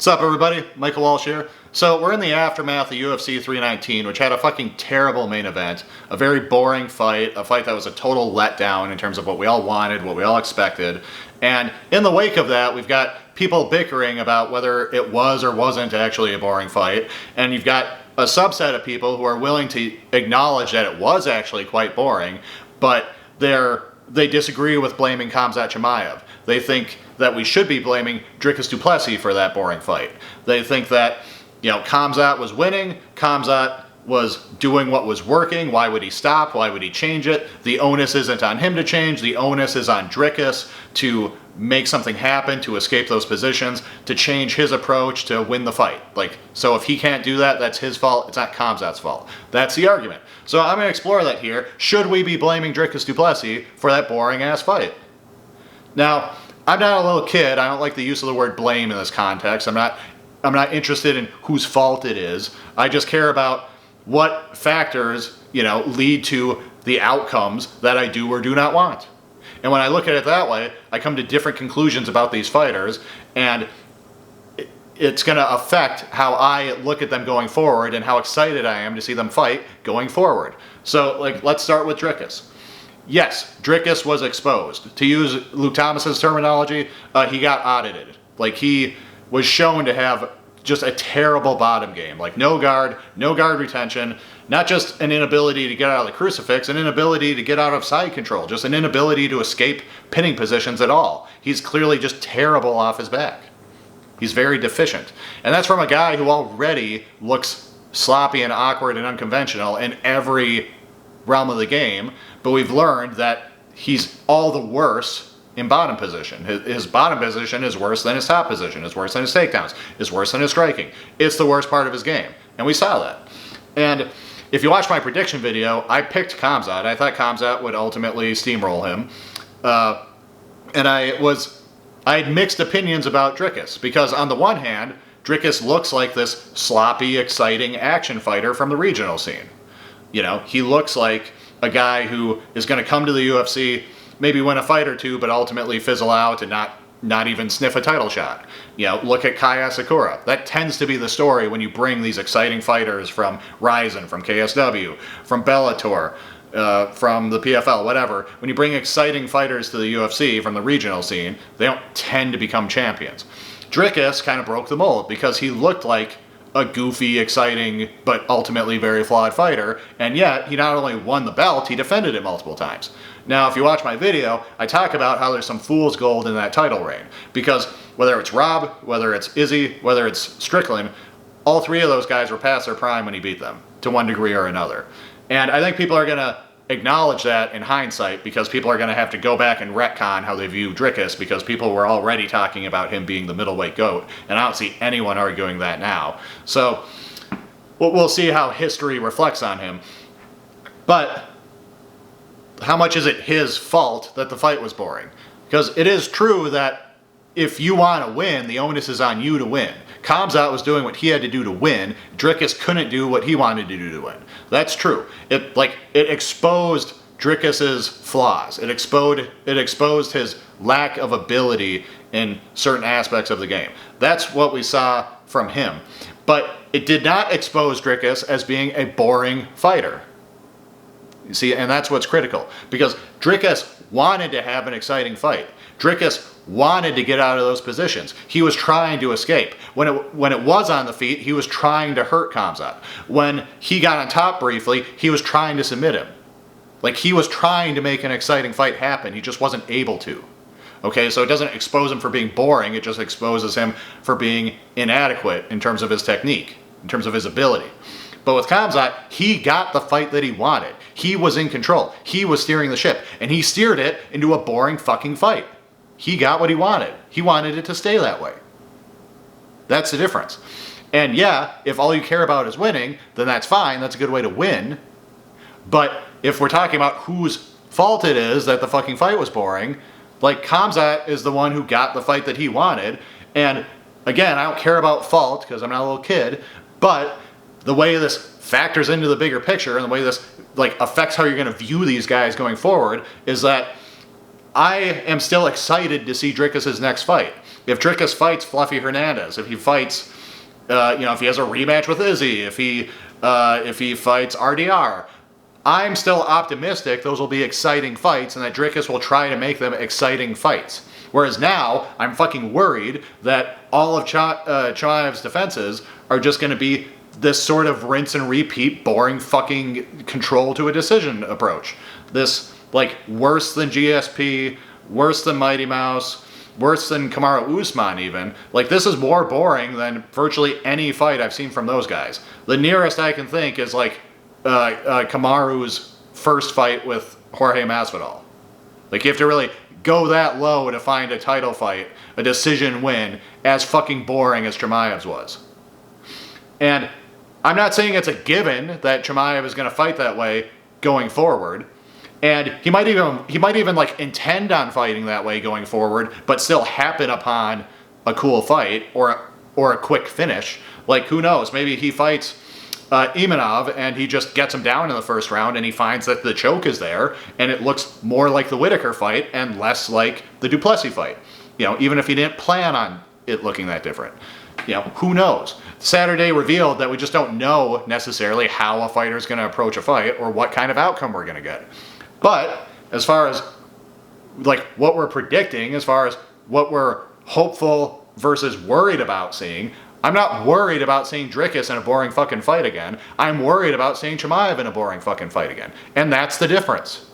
What's up, everybody? Michael Walsh here. So we're in the aftermath of UFC 319, which had a fucking terrible main event, a very boring fight, a fight that was a total letdown in terms of what we all wanted, what we all expected. And in the wake of that, we've got people bickering about whether it was or wasn't actually a boring fight. And you've got a subset of people who are willing to acknowledge that it was actually quite boring, but they disagree with blaming Khamzat Chimaev. They think that we should be blaming Dricus du Plessis for that boring fight. They think that, Khamzat was winning, Khamzat was doing what was working, why would he stop, why would he change it? The onus isn't on him to change, the onus is on Dricus to make something happen, to escape those positions, to change his approach to win the fight. So if he can't do that, that's his fault, it's not Khamzat's fault. That's the argument. So I'm going to explore that here. Should we be blaming Dricus du Plessis for that boring ass fight? Now, I'm not a little kid. I don't like the use of the word blame in this context. I'm not interested in whose fault it is. I just care about what factors, lead to the outcomes that I do or do not want. And when I look at it that way, I come to different conclusions about these fighters, and it's going to affect how I look at them going forward and how excited I am to see them fight going forward. So, let's start with Dricus. Yes, Dricus was exposed. To use Luke Thomas's terminology, he got audited. He was shown to have just a terrible bottom game. No guard retention, not just an inability to get out of the crucifix, an inability to get out of side control, just an inability to escape pinning positions at all. He's clearly just terrible off his back. He's very deficient. And that's from a guy who already looks sloppy and awkward and unconventional in every realm of the game, but we've learned that he's all the worse in bottom position. His bottom position is worse than his top position, is worse than his takedowns, is worse than his striking. It's the worst part of his game, and we saw that. And if you watch my prediction video, I picked Khamzat. I thought Khamzat would ultimately steamroll him. And I had mixed opinions about Dricus, because on the one hand, Dricus looks like this sloppy, exciting action fighter from the regional scene. He looks like a guy who is going to come to the UFC, maybe win a fight or two, but ultimately fizzle out and not even sniff a title shot. Look at Kai Asakura. That tends to be the story when you bring these exciting fighters from Ryzen, from KSW, from Bellator, from the PFL, whatever. When you bring exciting fighters to the UFC from the regional scene, they don't tend to become champions. Dricus kind of broke the mold because he looked like a goofy, exciting, but ultimately very flawed fighter, and yet he not only won the belt, he defended it multiple times. Now, if you watch my video, I talk about how there's some fool's gold in that title reign, because whether it's Rob, whether it's Izzy, whether it's Strickland, all three of those guys were past their prime when he beat them, to one degree or another. And I think people are going to acknowledge that in hindsight, because people are going to have to go back and retcon how they view Dricus, because people were already talking about him being the middleweight GOAT, and I don't see anyone arguing that now. So we'll see how history reflects on him. But how much is it his fault that the fight was boring? Because it is true that if you want to win, the onus is on you to win. Khamzat was doing what he had to do to win. Dricus couldn't do what he wanted to do to win. That's true. It exposed Dricus's flaws. It exposed his lack of ability in certain aspects of the game. That's what we saw from him. But it did not expose Dricus as being a boring fighter. You see, and that's what's critical. Because Dricus wanted to have an exciting fight. Dricus wanted to get out of those positions. He was trying to escape. When it was on the feet, he was trying to hurt Khamzat. When he got on top briefly, he was trying to submit him. He was trying to make an exciting fight happen. He just wasn't able to. Okay, so it doesn't expose him for being boring. It just exposes him for being inadequate in terms of his technique, in terms of his ability. But with Khamzat, he got the fight that he wanted. He was in control. He was steering the ship, and he steered it into a boring fucking fight. He got what he wanted. He wanted it to stay that way. That's the difference. And yeah, if all you care about is winning, then that's fine. That's a good way to win. But if we're talking about whose fault it is that the fucking fight was boring, Khamzat is the one who got the fight that he wanted. And again, I don't care about fault because I'm not a little kid, but the way this factors into the bigger picture and the way this affects how you're going to view these guys going forward is that I am still excited to see Dricus' next fight. if Dricus fights Fluffy Hernandez, if he fights, if he has a rematch with Izzy, if he fights RDR, I'm still optimistic those will be exciting fights and that Dricus will try to make them exciting fights. Whereas now, I'm fucking worried that all of Chimaev's defenses are just going to be this sort of rinse and repeat, boring fucking control to a decision approach. This, like, worse than GSP, worse than Mighty Mouse, worse than Kamaru Usman even. Like, this is more boring than virtually any fight I've seen from those guys. The nearest I can think is, like, Kamaru's first fight with Jorge Masvidal. Like, you have to really go that low to find a title fight, a decision win, as fucking boring as Chimaev's was. And I'm not saying it's a given that Chimaev is going to fight that way going forward. And he might even like intend on fighting that way going forward, but still happen upon a cool fight or a quick finish. Like, who knows? Maybe he fights Imanov and he just gets him down in the first round and he finds that the choke is there and it looks more like the Whitaker fight and less like the Duplessis fight. Even if he didn't plan on it looking that different. Who knows? Saturday revealed that we just don't know necessarily how a fighter is going to approach a fight or what kind of outcome we're going to get. But as far as like what we're predicting, as far as what we're hopeful versus worried about seeing, I'm not worried about seeing Dricus in a boring fucking fight again. I'm worried about seeing Chimaev in a boring fucking fight again. And that's the difference.